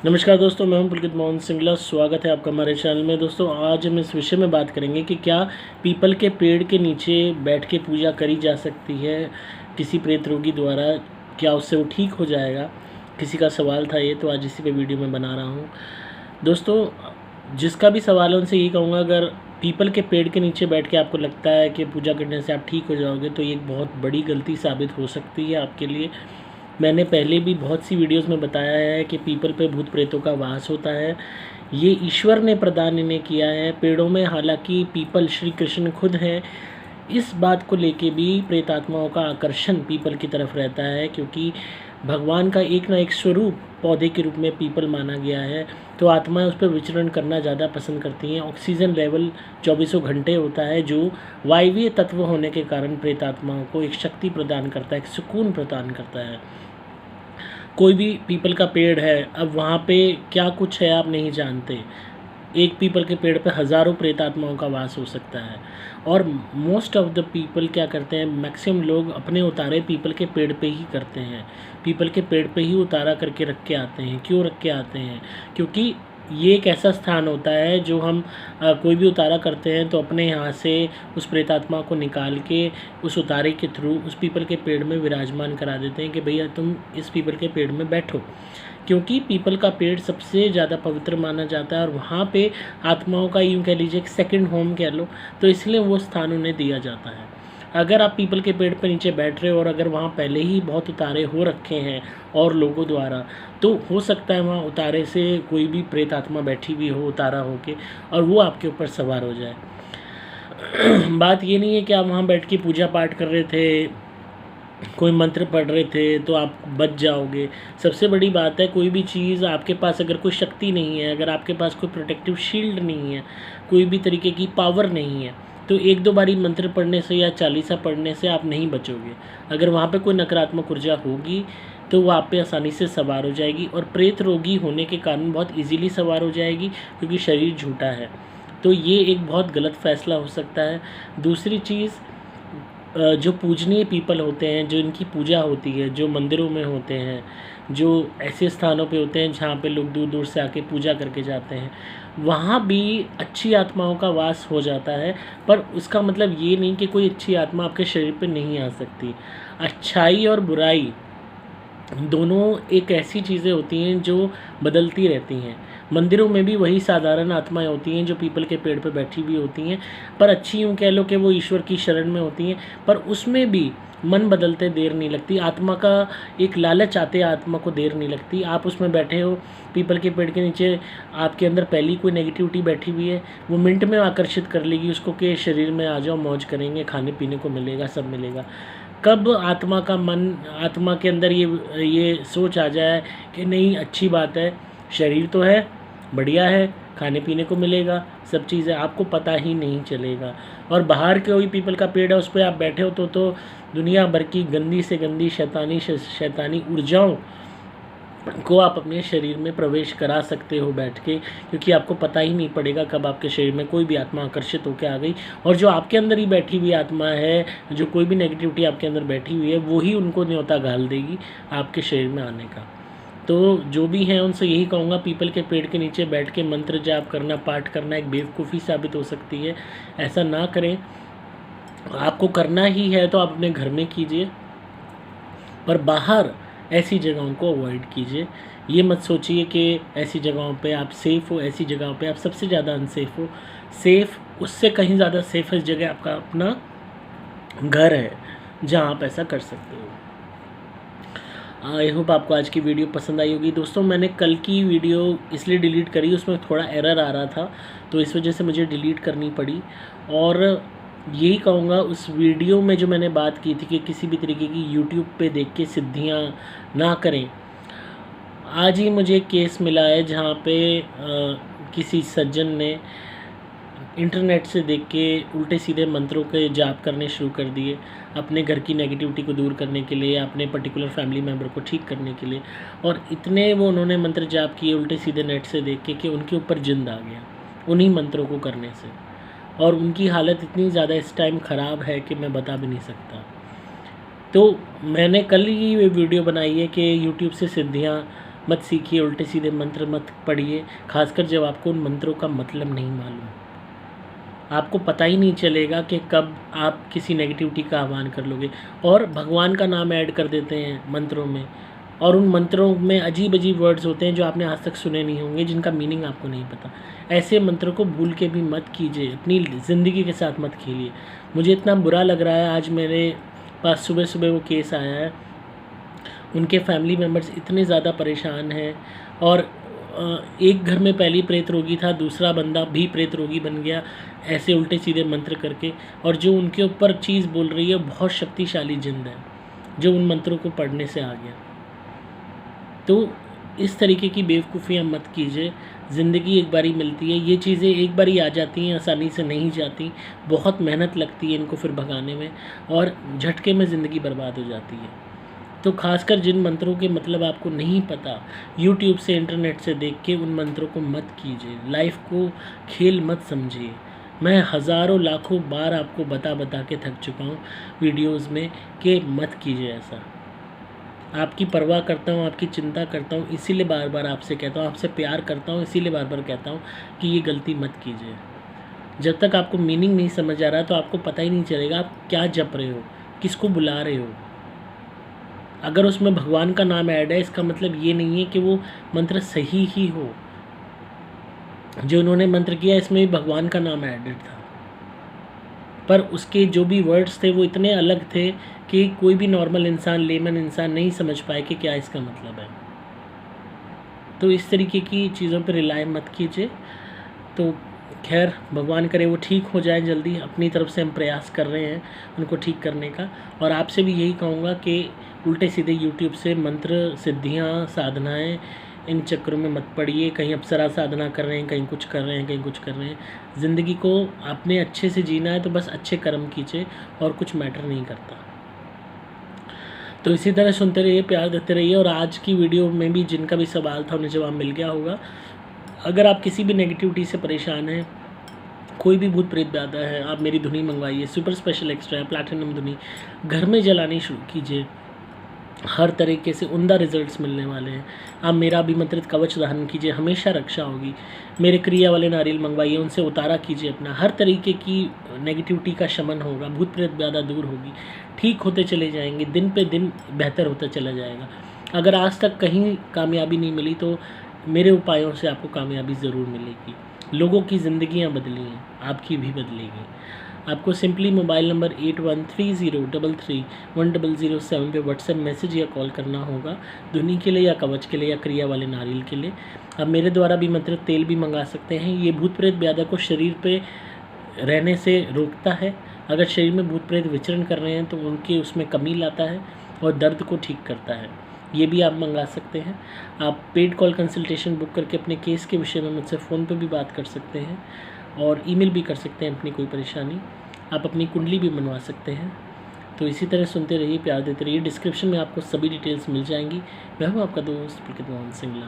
नमस्कार दोस्तों, मैं हूं पुलकित मोहन सिंगला। स्वागत है आपका हमारे चैनल में। दोस्तों, आज हम इस विषय में बात करेंगे कि क्या पीपल के पेड़ के नीचे बैठ के पूजा करी जा सकती है किसी प्रेत रोगी द्वारा। क्या उससे वो ठीक हो जाएगा? किसी का सवाल था ये, तो आज इसी पे वीडियो में बना रहा हूँ। दोस्तों, जिसका भी सवाल है उनसे यही कहूँगा, अगर पीपल के पेड़ के नीचे बैठ के आपको लगता है कि पूजा करने से आप ठीक हो जाओगे, तो ये एक बहुत बड़ी गलती साबित हो सकती है आपके लिए। मैंने पहले भी बहुत सी वीडियोस में बताया है कि पीपल पे भूत प्रेतों का वास होता है। ये ईश्वर ने प्रदान इन्हें किया है पेड़ों में। हालांकि पीपल श्री कृष्ण खुद हैं। इस बात को लेके भी प्रेतात्माओं का आकर्षण पीपल की तरफ रहता है, क्योंकि भगवान का एक ना एक स्वरूप पौधे के रूप में पीपल माना गया है। तो आत्माएं उस पर विचरण करना ज़्यादा पसंद करती हैं। ऑक्सीजन लेवल चौबीसों घंटे होता है, जो वायवीय तत्व होने के कारण प्रेतात्माओं को एक शक्ति प्रदान करता है, एक सुकून प्रदान करता है। कोई भी पीपल का पेड़ है, अब वहाँ पे क्या कुछ है आप नहीं जानते। एक पीपल के पेड़ पे हज़ारों प्रेतात्माओं का वास हो सकता है। और मोस्ट ऑफ द पीपल क्या करते हैं, मैक्सिमम लोग अपने उतारे पीपल के पेड़ पे ही करते हैं। पीपल के पेड़ पे ही उतारा करके रख के आते हैं। क्यों रख के आते हैं? क्योंकि ये एक ऐसा स्थान होता है जो हम कोई भी उतारा करते हैं तो अपने यहाँ से उस प्रेतात्मा को निकाल के उस उतारे के थ्रू उस पीपल के पेड़ में विराजमान करा देते हैं कि भैया तुम इस पीपल के पेड़ में बैठो। क्योंकि पीपल का पेड़ सबसे ज़्यादा पवित्र माना जाता है और वहाँ पे आत्माओं का, यूँ कह लीजिए, एक सेकंड होम कह लो, तो इसलिए वो स्थान उन्हें दिया जाता है। अगर आप पीपल के पेड़ पर नीचे बैठ रहे हो और अगर वहाँ पहले ही बहुत उतारे हो रखे हैं और लोगों द्वारा, तो हो सकता है वहाँ उतारे से कोई भी प्रेत आत्मा बैठी हुई हो उतारा होके, और वो आपके ऊपर सवार हो जाए। बात ये नहीं है कि आप वहाँ बैठ के पूजा पाठ कर रहे थे, कोई मंत्र पढ़ रहे थे तो आप बच जाओगे। सबसे बड़ी बात है, कोई भी चीज़ आपके पास अगर कोई शक्ति नहीं है, अगर आपके पास कोई प्रोटेक्टिव शील्ड नहीं है, कोई भी तरीके की पावर नहीं है, तो एक दो बारी मंत्र पढ़ने से या चालीसा पढ़ने से आप नहीं बचोगे। अगर वहाँ पे कोई नकारात्मक ऊर्जा होगी तो वो आप पे आसानी से सवार हो जाएगी, और प्रेत रोगी होने के कारण बहुत इजीली सवार हो जाएगी, क्योंकि शरीर झूठा है। तो ये एक बहुत गलत फैसला हो सकता है। दूसरी चीज़, जो पूजनीय पीपल होते हैं, जो इनकी पूजा होती है, जो मंदिरों में होते हैं, जो ऐसे स्थानों पे होते हैं जहाँ पे लोग दूर दूर से आके पूजा करके जाते हैं, वहाँ भी अच्छी आत्माओं का वास हो जाता है। पर उसका मतलब ये नहीं कि कोई अच्छी आत्मा आपके शरीर पे नहीं आ सकती। अच्छाई और बुराई दोनों एक ऐसी चीज़ें होती हैं जो बदलती रहती हैं। मंदिरों में भी वही साधारण आत्माएं होती हैं जो पीपल के पेड़ पर बैठी हुई होती हैं, पर अच्छी यूँ कह लो कि वो ईश्वर की शरण में होती हैं। पर उसमें भी मन बदलते देर नहीं लगती। आत्मा का एक लालच आते आत्मा को देर नहीं लगती। आप उसमें बैठे हो पीपल के पेड़ के नीचे, आपके अंदर पहली कोई नेगेटिविटी बैठी हुई है, वो मिनट में आकर्षित कर लेगी उसको कि शरीर में आ जाओ, मौज करेंगे, खाने पीने को मिलेगा, सब मिलेगा। कब आत्मा का मन, आत्मा के अंदर ये सोच आ जाए कि नहीं, अच्छी बात है, शरीर तो है, बढ़िया है, खाने पीने को मिलेगा, सब चीज़ें, आपको पता ही नहीं चलेगा। और बाहर के कोई पीपल का पेड़ है, उस पर आप बैठे हो तो दुनिया भर की गंदी से गंदी शैतानी ऊर्जाओं को आप अपने शरीर में प्रवेश करा सकते हो बैठ के, क्योंकि आपको पता ही नहीं पड़ेगा कब आपके शरीर में कोई भी आत्मा आकर्षित होकर आ गई। और जो आपके अंदर ही बैठी हुई आत्मा है, जो कोई भी नेगेटिविटी आपके अंदर बैठी हुई है, वो ही उनको न्योता घाल देगी आपके शरीर में आने का। तो जो भी हैं उनसे यही कहूँगा, पीपल के पेड़ के नीचे बैठ के मंत्र जाप करना, पाठ करना एक बेवकूफ़ी साबित हो सकती है। ऐसा ना करें। आपको करना ही है तो आप अपने घर में कीजिए, पर बाहर ऐसी जगहों को अवॉइड कीजिए। ये मत सोचिए कि ऐसी जगहों पे आप सेफ़ हो, ऐसी जगहों पे आप सबसे ज़्यादा अनसेफ हो। सेफ़, उससे कहीं ज़्यादा सेफेस्ट जगह आपका अपना घर है, जहाँ आप ऐसा कर सकते हो। आई होप आपको आज की वीडियो पसंद आई होगी। दोस्तों, मैंने कल की वीडियो इसलिए डिलीट करी, उसमें थोड़ा एरर आ रहा था, तो इस वजह से मुझे डिलीट करनी पड़ी। और यही कहूँगा, उस वीडियो में जो मैंने बात की थी कि किसी भी तरीके की यूट्यूब पे देख के सिद्धियाँ ना करें। आज ही मुझे एक केस मिला है जहाँ पे किसी सज्जन ने इंटरनेट से देख के उल्टे सीधे मंत्रों के जाप करने शुरू कर दिए, अपने घर की नेगेटिविटी को दूर करने के लिए, अपने पर्टिकुलर फैमिली मेम्बर को ठीक करने के लिए। और इतने वो उन्होंने मंत्र जाप किए उल्टे सीधे नेट से देख के कि उनके वीपर जिंद आ गया उन्हीं मंत्रों को करने से। और उनकी हालत इतनी ज़्यादा इस टाइम ख़राब है कि मैं बता भी नहीं सकता। तो मैंने कल ही ये वीडियो बनाई है कि यूट्यूब से सिद्धियाँ मत सीखिए, उल्टे सीधे मंत्र मत पढ़िए, खासकर जब आपको उन मंत्रों का मतलब नहीं मालूम। आपको पता ही नहीं चलेगा कि कब आप किसी नेगेटिविटी का आह्वान कर लोगे। और भगवान का नाम ऐड कर देते हैं मंत्रों में, और उन मंत्रों में अजीब अजीब वर्ड्स होते हैं जो आपने आज तक सुने नहीं होंगे, जिनका मीनिंग आपको नहीं पता। ऐसे मंत्रों को भूल के भी मत कीजिए, अपनी ज़िंदगी के साथ मत खेलिए। मुझे इतना बुरा लग रहा है, आज मेरे पास सुबह सुबह वो केस आया है, उनके फैमिली मेम्बर्स इतने ज़्यादा परेशान हैं, और एक घर में पहली प्रेत रोगी था, दूसरा बंदा भी प्रेत रोगी बन गया ऐसे उल्टे सीधे मंत्र करके। और जो उनके ऊपर चीज़ बोल रही है बहुत शक्तिशाली जिंद है जो उन मंत्रों को पढ़ने से आ गया। तो इस तरीके की बेवकूफ़ियाँ मत कीजिए। ज़िंदगी एक बारी मिलती है, ये चीज़ें एक बारी आ जाती हैं, आसानी से नहीं जाती, बहुत मेहनत लगती है इनको फिर भगाने में, और झटके में ज़िंदगी बर्बाद हो जाती है। तो खासकर जिन मंत्रों के मतलब आपको नहीं पता, यूट्यूब से इंटरनेट से देख के उन मंत्रों को मत कीजिए। लाइफ को खेल मत समझिए। मैं हज़ारों लाखों बार आपको बता बता के थक चुका हूँ वीडियोस में कि मत कीजिए ऐसा। आपकी परवाह करता हूँ, आपकी चिंता करता हूँ, इसीलिए बार बार आपसे कहता हूँ, आपसे प्यार करता हूँ, इसीलिए बार बार कहता हूँ कि ये गलती मत कीजिए। जब तक आपको मीनिंग नहीं समझ आ रहा तो आपको पता ही नहीं चलेगा आप क्या जप रहे हो, किसको बुला रहे हो। अगर उसमें भगवान का नाम ऐड है, इसका मतलब ये नहीं है कि वो मंत्र सही ही हो। जो उन्होंने मंत्र किया इसमें भी भगवान का नाम ऐडेड था, पर उसके जो भी वर्ड्स थे वो इतने अलग थे कि कोई भी नॉर्मल इंसान, लेमन इंसान नहीं समझ पाए कि क्या इसका मतलब है। तो इस तरीके की चीज़ों पर रिलाय मत कीजिए। तो खैर, भगवान करे वो ठीक हो जाए जल्दी। अपनी तरफ से हम प्रयास कर रहे हैं उनको ठीक करने का। और आपसे भी यही कहूँगा कि उल्टे सीधे यूट्यूब से मंत्र, सिद्धियाँ, साधनाएं, इन चक्करों में मत पड़िए। कहीं अप्सरा साधना कर रहे हैं, कहीं कुछ कर रहे हैं, कहीं कुछ कर रहे हैं। ज़िंदगी को आपने अच्छे से जीना है तो बस अच्छे कर्म कीजिए, और कुछ मैटर नहीं करता। तो इसी तरह सुनते रहिए, प्यार देते रहिए। और आज की वीडियो में भी जिनका भी सवाल था उन्हें जवाब मिल गया होगा। अगर आप किसी भी नेगेटिविटी से परेशान हैं, कोई भी भूत प्रेत बाधा है, आप मेरी धुनी मंगवाइए। सुपर स्पेशल एक्स्ट्रा प्लैटिनम धुनी घर में जलानी शुरू कीजिए। हर तरीके से उम्दा रिजल्ट्स मिलने वाले हैं। आप मेरा अभिमंत्रित कवच धारण कीजिए, हमेशा रक्षा होगी। मेरे क्रिया वाले नारियल मंगवाइए, उनसे उतारा कीजिए अपना। हर तरीके की नेगेटिविटी का शमन होगा, भूत प्रेत बाधा दूर होगी, ठीक होते चले जाएंगे, दिन पे दिन बेहतर होता चला जाएगा। अगर आज तक कहीं कामयाबी नहीं मिली तो मेरे उपायों से आपको कामयाबी ज़रूर मिलेगी। लोगों की ज़िंदगियाँ बदली हैं, आपकी भी बदलेगी। आपको सिंपली मोबाइल नंबर 8130331007 पे व्हाट्सएप मैसेज या कॉल करना होगा, धुनी के लिए या कवच के लिए या क्रिया वाले नारियल के लिए। आप मेरे द्वारा भी मंत्रित तेल भी मंगा सकते हैं। ये भूत प्रेत बाधा को शरीर पे रहने से रोकता है। अगर शरीर में भूत प्रेत विचरण कर रहे हैं तो उनके उसमें कमी लाता है और दर्द को ठीक करता है। ये भी आप मंगा सकते हैं। आप पेड कॉल कंसल्टेशन बुक करके अपने केस के विषय में मुझसे फ़ोन पे भी बात कर सकते हैं, और ईमेल भी कर सकते हैं अपनी कोई परेशानी। आप अपनी कुंडली भी बनवा सकते हैं। तो इसी तरह सुनते रहिए, प्यार देते रहिए। डिस्क्रिप्शन में आपको सभी डिटेल्स मिल जाएंगी। मैं हूँ आपका दोस्त पुलकित मोहन सिंगला।